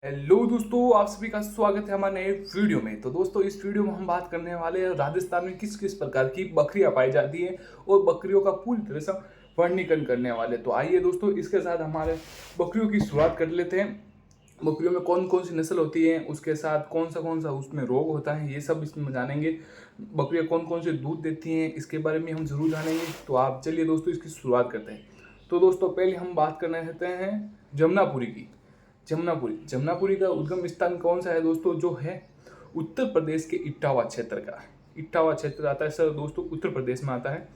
Hello दोस्तों, आप सभी का स्वागत है हमारे नए वीडियो में। तो दोस्तों, इस वीडियो में हम बात करने वाले हैं राजस्थान में किस किस प्रकार की बकरियां पाई जाती हैं और बकरियों का पूरी तरह से वर्णीकरण करने वाले। तो आइए दोस्तों, इसके साथ हमारे बकरियों की शुरुआत कर लेते हैं। बकरियों में कौन कौन सी नस्ल होती है, उसके साथ कौन सा उसमें रोग होता है, ये सब इसमें जानेंगे। बकरियां कौन कौन से दूध देती हैं, इसके बारे में हम जरूर जानेंगे। तो आप चलिए दोस्तों, इसकी शुरुआत करते हैं। तो दोस्तों, पहले हम बात करना चाहते हैं जमुनापुरी की। जमुनापुरी का उद्गम स्थान कौन सा है दोस्तों? जो है उत्तर प्रदेश के इटावा क्षेत्र का। इटावा क्षेत्र आता है सर दोस्तों, उत्तर प्रदेश में आता है।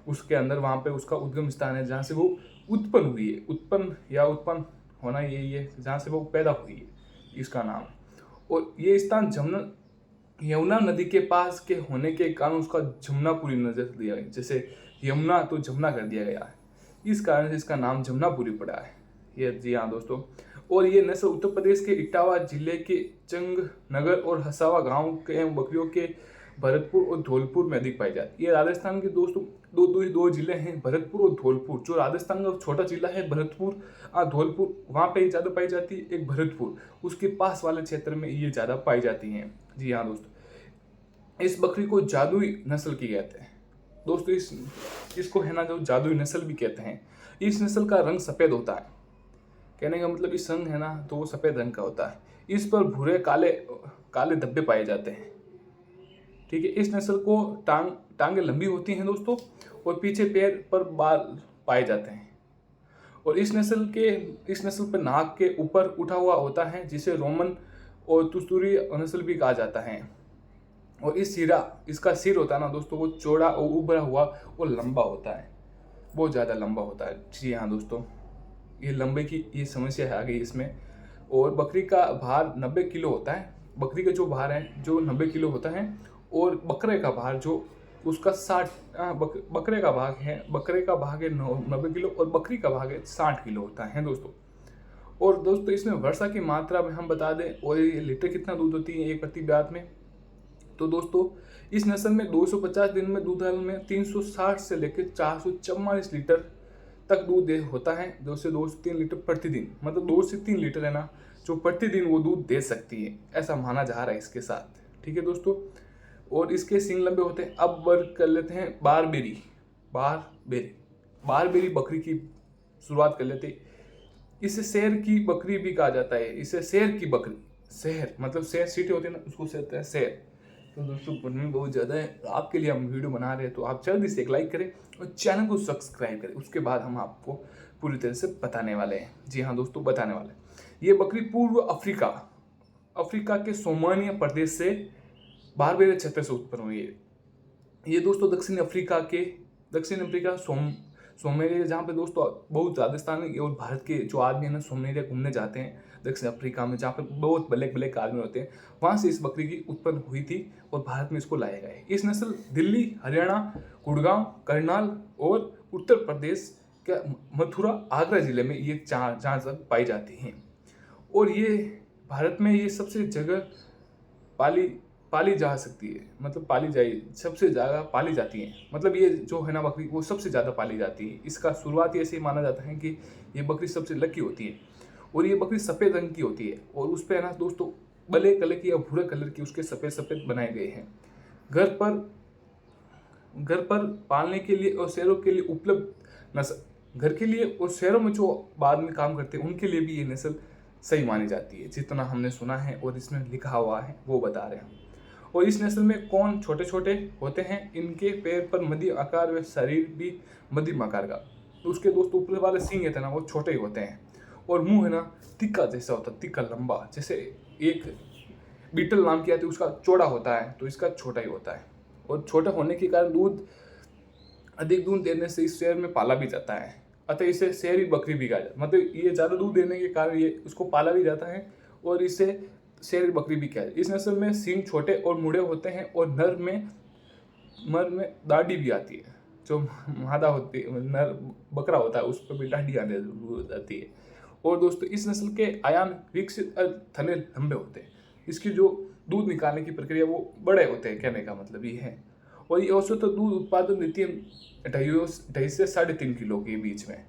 उसके अंदर वहाँ पे उसका उद्गम स्थान है, जहाँ से वो उत्पन्न हुई है। उत्पन्न होना यही है, जहाँ से वो पैदा हुई है, इसका नाम। और ये स्थान यमुना नदी के पास के होने के कारण उसका जमुनापुरी नजर दिया गया। जैसे यमुना तो जमुना कर दिया गया है, इस कारण से इसका नाम जमुनापुरी पड़ा है। ये जी हाँ दोस्तों। और ये नस्ल उत्तर प्रदेश के इटावा जिले के चंग नगर और हसावा गांव के बकरियों के भरतपुर और धौलपुर में अधिक पाई जाती है। ये राजस्थान के दोस्तों दो जिले हैं, भरतपुर और धौलपुर। जो राजस्थान का छोटा जिला है भरतपुर, धौलपुर, वहाँ पे ज़्यादा पाई जाती है। एक भरतपुर, उसके पास वाले क्षेत्र में ये ज़्यादा पाई जाती हैं। जी हाँ दोस्तों, इस बकरी को जादुई नस्ल की कहते हैं दोस्तों। इसको है ना, जो जादुई नस्ल भी कहते हैं। इस नस्ल का रंग सफ़ेद होता है। कहने का मतलब इस रंग है ना, तो वो सफ़ेद रंग का होता है। इस पर भूरे काले काले धब्बे पाए जाते हैं। ठीक है, इस नस्ल को टांगे लंबी होती हैं दोस्तों, और पीछे पैर पर बाल पाए जाते हैं। और इस नस्ल पर नाक के ऊपर उठा हुआ होता है, जिसे रोमन और तुस्तुरी नस्ल भी कहा जाता है। और इसका सिर होता है ना दोस्तों, वो चौड़ा और उभरा हुआ और लंबा होता है, बहुत ज़्यादा लंबा होता है। जी हाँ दोस्तों, ये लंबे की ये समस्या आ गई इसमें। और बकरी का भार 90 किलो होता है। बकरी का जो भार है जो 90 किलो होता है। और बकरे का भार जो उसका 60, बकरे का भाग है 90 किलो और बकरी का भाग है 60 किलो होता है दोस्तों। और दोस्तों, इसमें वर्षा की मात्रा में हम बता दें, और ये लीटर कितना दूध होती है एक प्रति ब्यात में। तो दोस्तों, इस नस्ल में 250 दिन में दूध में 360 से लेकर 444 लीटर तक दूध होता है। 2 से 3 लीटर प्रतिदिन, मतलब 2 से 3 लीटर है ना, जो प्रतिदिन वो दूध दे सकती है, ऐसा माना जा रहा है इसके साथ। ठीक है दोस्तों। और इसके सींग लंबे होते हैं। अब वर्ग कर लेते हैं बारबेरी बकरी की शुरुआत कर लेते हैं। इसे शेर की बकरी भी कहा जाता है। इसे शेर की बकरी, शेर मतलब शेर सीटे होते हैं ना, उसको कहते हैं शेर। तो दोस्तों, गर्मी बहुत ज़्यादा है, आपके लिए हम वीडियो बना रहे हैं, तो आप जल्दी से एक लाइक करें और चैनल को सब्सक्राइब करें। उसके बाद हम आपको पूरी तरह से बताने वाले हैं। जी हाँ दोस्तों, बताने वाले हैं। ये बकरी पूर्व अफ्रीका के सोमालिया प्रदेश से बारबेरे क्षेत्र से उत्पन्न हुई है। ये दोस्तों दक्षिण अफ्रीका सोमेलिया, जहाँ पे दोस्तों बहुत राजस्थान और भारत के जो आदमी है ना, सोमेलिया घूमने जाते हैं दक्षिण अफ्रीका में, जहाँ पे बहुत ब्लैक ब्लैक आदमी होते हैं। वहाँ से इस बकरी की उत्पन्न हुई थी और भारत में इसको लाया गया है। इस नस्ल दिल्ली, हरियाणा, गुड़गांव, करनाल और उत्तर प्रदेश के मथुरा, आगरा जिले में ये जहाँ तक पाई जाती हैं। और ये भारत में ये सबसे जगह पाली जा सकती है, मतलब सबसे ज़्यादा पाली जाती है। मतलब ये जो है ना बकरी, वो सबसे ज़्यादा पाली जाती है। इसका शुरुआत ऐसे ही माना जाता है कि ये बकरी सबसे लकी होती है। और ये बकरी सफ़ेद रंग की होती है, और उस पर है ना दोस्तों ब्लैक कलर की या भूरे कलर की उसके सफ़ेद सफ़ेद बनाए गए हैं। घर पर पालने के लिए और शहरों के लिए उपलब्ध नस्ल, घर के लिए और शहरों में जो बाद में काम करते हैं उनके लिए भी ये नस्ल सही मानी जाती है, जितना हमने सुना है और इसमें लिखा हुआ है वो बता रहे हैं। और इस नस्ल में कौन छोटे छोटे होते हैं। इनके पैर पर मध्यम आकार व शरीर भी मध्यम आकार का। तो उसके दोस्तों ऊपर वाले सींग है ना, वो छोटे ही होते हैं। और मुंह है ना, तिक्का जैसा होता है, तिक्का लंबा। जैसे एक बीटल नाम की आती है, उसका चौड़ा होता है, तो इसका छोटा ही होता है। और छोटा होने के कारण अधिक दूध देने से इस शेर में पाला भी जाता है। अतः इसे शेरी बकरी भी कहा जाता है। मतलब ये ज़्यादा दूध देने के कारण ये उसको पाला भी जाता है, और इसे शेर बकरी भी कहा जाता है। इस नस्ल में सींग छोटे और मुड़े होते हैं, और नर में दाढ़ी भी आती है। जो मादा होती है, नर बकरा होता है, उस पर भी दाढ़ी आने जाती है। और दोस्तों, इस नस्ल के आयाम विकसित थने लंबे होते हैं। इसकी जो दूध निकालने की प्रक्रिया वो बड़े होते हैं, कहने का मतलब ये है। और ये औसत दूध उत्पादन देती है 2.5 से 3.5 किलो के बीच में।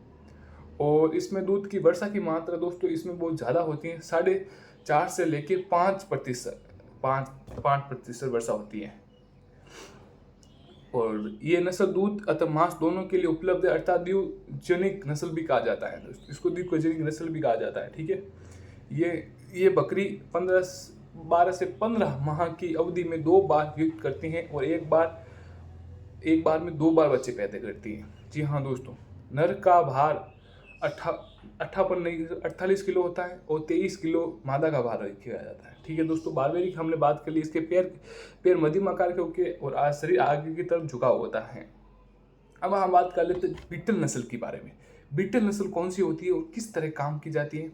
और इसमें दूध की वर्षा की मात्रा दोस्तों इसमें बहुत ज़्यादा होती है, 4 से लेके 5% वर्षा होती है। और ये नस्ल दूध अथवा मांस दोनों के लिए उपलब्ध है, अर्थात द्विजनिक नस्ल भी कहा जाता है दोस्तों, इसको द्विजनिक नस्ल भी कहा जाता है। ठीक है, ये बकरी 12 से 15 माह की अवधि में 2 बार युद्ध करती हैं और एक बार में 2 बार बच्चे पैदा करती हैं। जी हाँ दोस्तों, नर का भार 48 किलो होता है और 23 किलो मादा का भार किया जाता है। ठीक है दोस्तों, बारबेरी की हमने बात कर ली। इसके पैर मध्यम आकार के होके और शरीर आगे की तरफ झुका होता है। अब हम बात कर लेते हैं बीटल नस्ल के बारे में। बीटल नस्ल कौन सी होती है और किस तरह काम की जाती है?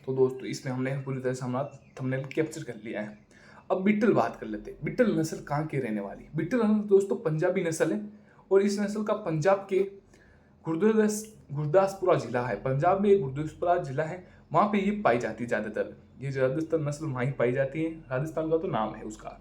तो दोस्तों इसमें हमने पूरी तरह से हमारा थंबनेल कैप्चर कर लिया है। अब बीटल बात कर लेते हैं। बीटल नस्ल कहाँ की रहने वाली? बीटल नस्ल दोस्तों पंजाबी नस्ल है और इस नस्ल का पंजाब के गुरदासपुरा जिला है। पंजाब में एक गुरदासपुरा जिला है, वहाँ पे ये पाई जाती है ज़्यादातर। ये जो राजस्थान नस्ल वहाँ ही पाई जाती है, राजस्थान का तो नाम है उसका।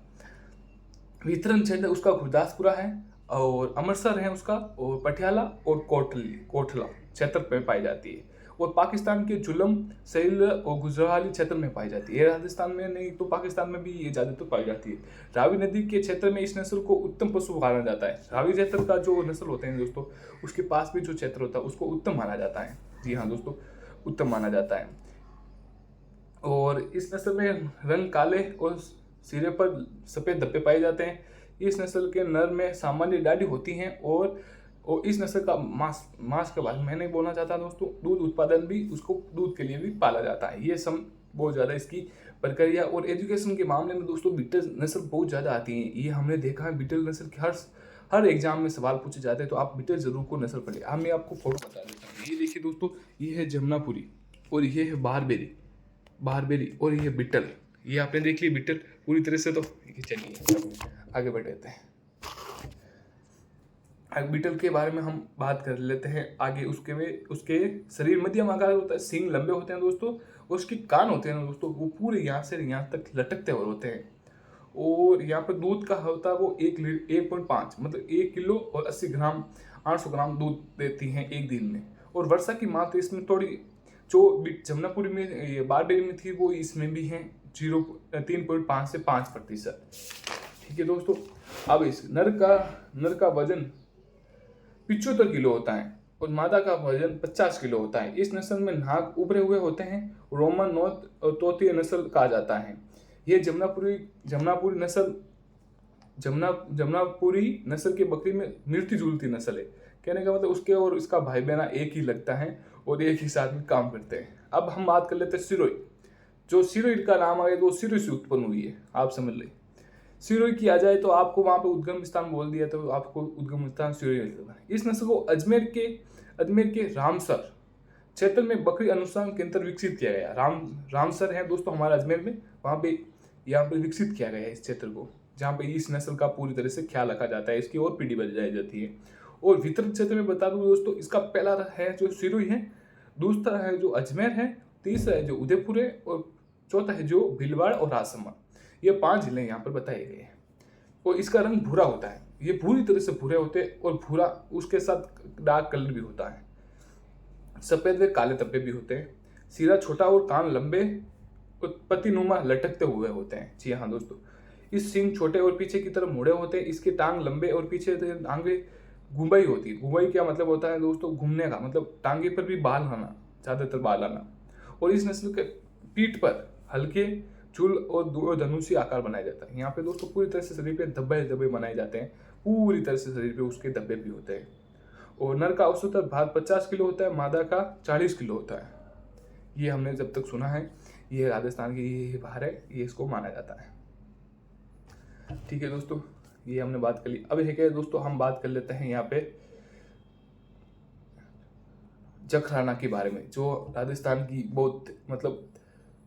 वितरण क्षेत्र उसका गुरदासपुरा है और अमृतसर है उसका, और पटियाला और कोटला क्षेत्र में पाई जाती है। और पाकिस्तान के जुलम, सैल और गुजरावाली क्षेत्र में पाई जाती है। राजस्थान में नहीं तो पाकिस्तान में भी ये ज़्यादातर पाई जाती है। रावी नदी के क्षेत्र में इस नस्ल को उत्तम पशु माना जाता है। रावी क्षेत्र का जो नस्ल होते हैं दोस्तों, उसके पास भी जो क्षेत्र होता है उसको उत्तम माना जाता है। जी हाँ दोस्तों, उत्तम माना जाता है। और इस नस्ल में रंग काले और सिरे पर सफ़ेद धब्बे पाए जाते हैं। इस नस्ल के नर में सामान्य दाढ़ी होती हैं और इस नस्ल का मांस के बारे में मैं नहीं बोलना चाहता दोस्तों। दूध उत्पादन भी उसको दूध के लिए भी पाला जाता है। ये सब बहुत ज़्यादा इसकी प्रक्रिया। और एजुकेशन के मामले में दोस्तों बीटल नस्ल बहुत ज़्यादा आती है। ये हमने देखा है, बीटल नस्ल के हर एग्जाम में सवाल पूछे जाते हैं, तो आप बीटल जरूर को नस्ल पढ़े। अब मैं आपको फोटो बता देता हूँ। ये देखिए दोस्तों, ये है जमुनापुरी और ये है बारबेरी और ये बीटल। ये आपने देख ली बीटल पूरी तरह से। तो चलिए आगे बढ़ते हैं। बीटल के बारे में हम बात कर लेते हैं आगे। उसके शरीर मध्यम आकार होता है, सींग लंबे होते हैं दोस्तों, और उसके कान होते हैं ना दोस्तों, वो पूरे यहाँ से यहाँ तक लटकते हुए होते हैं। और यहाँ पर दूध का होता है वो 1.5 मतलब 1 किलो और 800 ग्राम दूध देती हैं एक दिन में। और वर्षा की मात्रा इसमें थोड़ी जो जमुनापुरी में ये बारबेरी में थी वो इसमें भी है 3.5 से 5%। ठीक है दोस्तों, अब इस नर का वजन 75 किलो होता है और मादा का वजन 50 किलो होता है। इस नस्ल में नाक उभरे हुए होते हैं। रोमन नौत और तोतीय नस्ल कहा जाता है। ये जमुनापुरी नस्ल की बकरी में मिलती जुलती नस्ल है। कहने का मतलब उसके और इसका भाई बहना एक ही लगता है और एक ही साथ में काम करते हैं। अब हम बात कर लेते हैं सिरोही। जो सिरोही का नाम आया तो सिरोही से उत्पन्न हुई है, आप समझ लें। सिरोही किया जाए तो आपको वहाँ पे उद्गम स्थान बोल दिया तो आपको उद्गम स्थान सिरोही लगता है। इस नस्ल को अजमेर के रामसर क्षेत्र में बकरी अनुसंधान केंद्र विकसित किया गया। रामसर है दोस्तों हमारा अजमेर में, वहाँ पे यहाँ पे विकसित किया गया है इस क्षेत्र को, जहाँ पे इस नस्ल का पूरी तरह से ख्याल रखा जाता है, इसकी और पीढ़ी बढ़ाई जाती है। और वितरण क्षेत्र में बता दूं दोस्तों, इसका पहला है जो सिरोही है, दूसरा है जो अजमेर है, तीसरा है जो उदयपुर है और चौथा है जो भीलवाड़ा और राजसमंद। ये 5 जिले यहाँ पर बताए गए हैं। और इसका रंग भूरा होता है, ये पूरी तरह से भूरे होते हैं और भूरा उसके साथ डार्क कलर भी होता है। सफ़ेद व काले धब्बे भी होते हैं। सिरा छोटा और कान लंबे पत्तीनुमा लटकते हुए होते हैं। जी हाँ दोस्तों, इस सींग छोटे और पीछे की तरफ मुड़े होते हैं। इसके टांग लंबे और पीछे टांगे घुमाई होती है। घुमाई क्या मतलब होता है दोस्तों? घूमने का मतलब, टांगे पर भी बाल आना, ज़्यादातर बाल आना। और इस नस्ल के पीठ पर हल्के चूल और धनुषी आकार बनाया जाता है। यहाँ पे दोस्तों पूरी तरह से शरीर पे धब्बे बनाए जाते हैं, पूरी तरह से शरीर पे उसके धब्बे भी होते हैं। और नर का औसत भार 50 किलो होता है, मादा का 40 किलो होता है। ये हमने जब तक सुना है, ये राजस्थान की ये भार है, ये इसको माना जाता है। ठीक है दोस्तों, ये हमने बात कर ली। अब है क्या दोस्तों, हम बात कर लेते हैं यहाँ पे जखराना के बारे में, जो राजस्थान की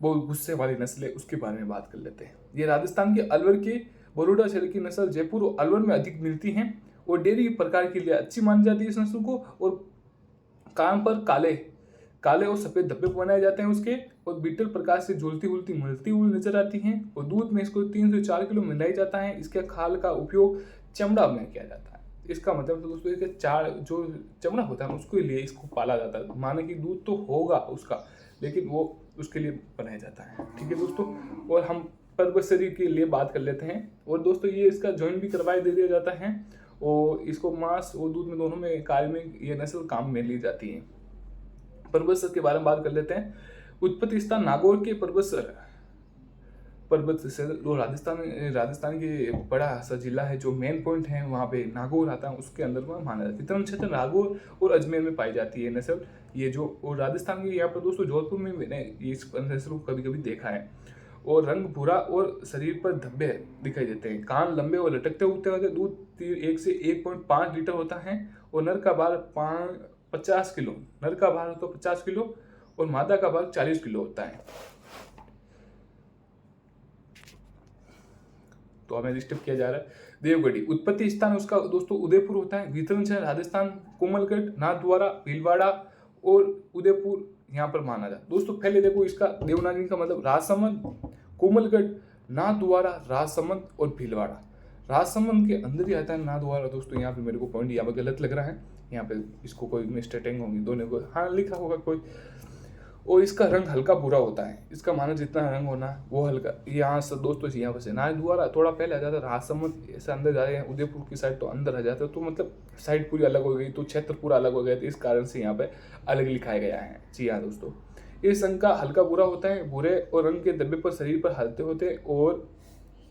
बहुत गुस्से वाली नस्ल है, उसके बारे में बात कर लेते हैं। ये राजस्थान के अलवर के बरोड़ा शहर की नस्ल जयपुर और अलवर में अधिक मिलती हैं और डेयरी प्रकार के लिए अच्छी मानी जाती है इस नस्ल को। और कान पर काले और सफ़ेद धब्बे बनाए जाते हैं उसके, और बीटल प्रकार से झूलती हुई नजर आती हैं। और दूध में इसको 3 से 4 किलो मिलाई जाता है। इसके खाल का उपयोग चमड़ा में किया जाता है। इसका मतलब तो दोस्तों इसके चार जो चमड़ा होता है उसके लिए इसको पाला जाता है। माने कि दूध तो होगा उसका, लेकिन वो उसके लिए बनाया जाता है। ठीक है दोस्तों, और हम परबसरी के लिए बात कर लेते हैं। और दोस्तों ये इसका जॉइन भी करवाए दे दिया जाता है, और इसको मांस और दूध में दोनों में कार्य में ये नस्ल काम में ली जाती है। परबसर के बारे में बात कर लेते हैं। उत्पत्ति स्थान नागौर के परबसर पर्वत से जो राजस्थान की बड़ा सा जिला है, जो मेन पॉइंट है वहाँ पे नागौर आता है, उसके अंदर में माना जाता है। वितरण क्षेत्र नागौर और अजमेर में पाई जाती है नस्ल ये जो। और राजस्थान की यहाँ पर दोस्तों जोधपुर में मैंने इस नस्ल को कभी कभी देखा है। और रंग भूरा और शरीर पर धब्बे दिखाई देते हैं। कान लंबे और लटकते उठते होते। दूध 1 से 1.5 लीटर होता है। और नर का भार 50 किलो, नर का भार तो 50 किलो और मादा का भार 40 किलो होता है। तो हमें डिस्टर्ब किया जा रहा है। देवगढ़ी उत्पत्ति स्थान उसका दोस्तों उदयपुर होता है। वितरण शहर राजस्थान कोमलगढ़, नाथद्वारा, भीलवाड़ा और उदयपुर यहाँ पर माना जाता है। दोस्तों पहले देखो इसका देवनागरी का मतलब राजसमंद, कोमलगढ़, नाथद्वारा, राजसमंद और भीलवाड़ा। राजसमंद के अंदर ही आता है नाथद्वारा। दोस्तों यहाँ पे मेरे को पॉइंट यहाँ पे गलत लग रहा है, यहाँ पे इसको कोई मिस्टेकिंग होगी, दोनों को हाँ लिखा होगा कोई। और इसका रंग हल्का भूरा होता है। इसका माना जितना रंग होना वो हल्का। यहाँ से दोस्तों यहाँ पर से नाथद्वारा थोड़ा पहले आ जाता है, राजसमंद ऐसे अंदर जा रहे हैं, उदयपुर की साइड तो अंदर आ जाता है। तो मतलब साइड पूरी अलग हो गई, तो क्षेत्र पूरा अलग हो गया, तो इस कारण से यहाँ पे अलग लिखाया गया है। जी हाँ दोस्तों, इस रंग का हल्का भूरा होता है। भूरे और रंग के धब्बे पर शरीर पर हलते होते और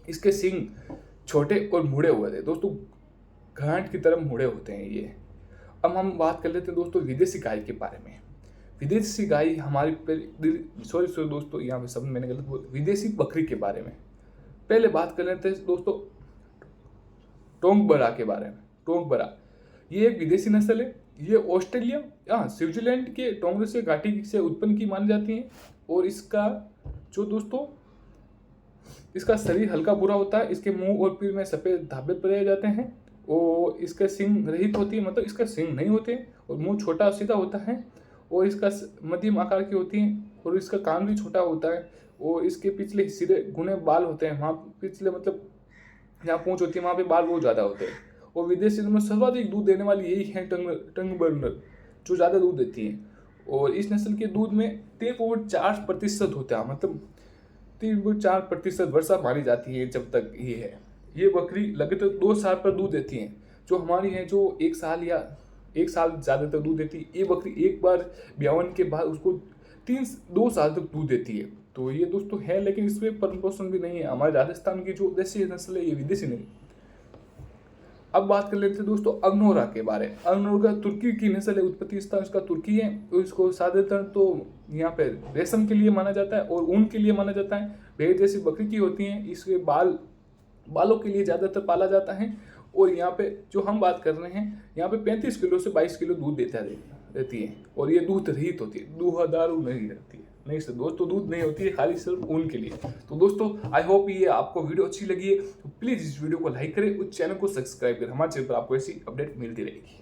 इसके सींग छोटे और मुड़े हुए थे। दोस्तों घाट की तरफ मुड़े होते हैं ये। अब हम बात कर लेते हैं दोस्तों विदेशी गाय के बारे में। विदेशी गाय हमारी सॉरी दोस्तों यहाँ पे शब्द मैंने गलत बोला। विदेशी बकरी के बारे में पहले बात कर लेते हैं दोस्तों टोंगबरा के बारे में। टोंगबरा ये एक विदेशी नस्ल है। ये ऑस्ट्रेलिया स्विट्जरलैंड के टोंगरे घाटी से उत्पन्न की मानी जाती है। और इसका जो दोस्तों इसका शरीर हल्का भूरा होता है। इसके मुंह और पीठ में सफेद धब्बे पड़े जाते हैं और इसके सींग रहित होती है, मतलब इसका सींग नहीं होते और मुंह छोटा सीधा होता है। और इसका मध्यम आकार की होती है और इसका कान भी छोटा होता है। और इसके पिछले सिरे गुने बाल होते हैं, वहाँ पिछले मतलब जहाँ पूंछ होती है वहाँ पे बाल बहुत ज़्यादा होते हैं। और विदेशी में सर्वाधिक दूध देने वाली यही है टंगबर्नर, जो ज़्यादा दूध देती है। और इस नस्ल के दूध में 3.4% होता है, मतलब 3.4% वर्षा मानी जाती है जब तक ये है। ये बकरी लगभग 2 साल पर दूध देती है। जो हमारी है जो 1 साल या 1 साल ज़्यादातर दूध देती है। ये बकरी एक बार ब्यावन के बाद उसको 2 साल तक दूध देती है। तो ये दोस्तों है, लेकिन इसमें भरण पोषण भी नहीं है। हमारे राजस्थान की जो देसी नस्ल है ये विदेशी नहीं। अब बात कर लेते हैं दोस्तों अगनोरा के बारे में। अगनोरा तुर्की की नस्ल है। उत्पत्ति स्थान इसका तुर्की है। तो इसको ज्यादातर तो यहाँ पे रेशम के लिए माना जाता है और ऊन के लिए माना जाता है। भेड़ जैसी बकरी की होती है, इसके बालों के लिए ज्यादातर पाला जाता है। और यहाँ पे जो हम बात कर रहे हैं, यहाँ पे 35 किलो से 22 किलो दूध देती है। और ये दूध रहित होती है, दूधारू नहीं रहती है। नहीं सर दोस्तों, दूध नहीं होती है, खाली सिर्फ ऊन के लिए। तो दोस्तों आई होप ये आपको वीडियो अच्छी लगी है। तो प्लीज़ इस वीडियो को लाइक करें, उस चैनल को सब्सक्राइब करें। हमारे चैनल पर आपको ऐसी अपडेट मिलती रहेगी।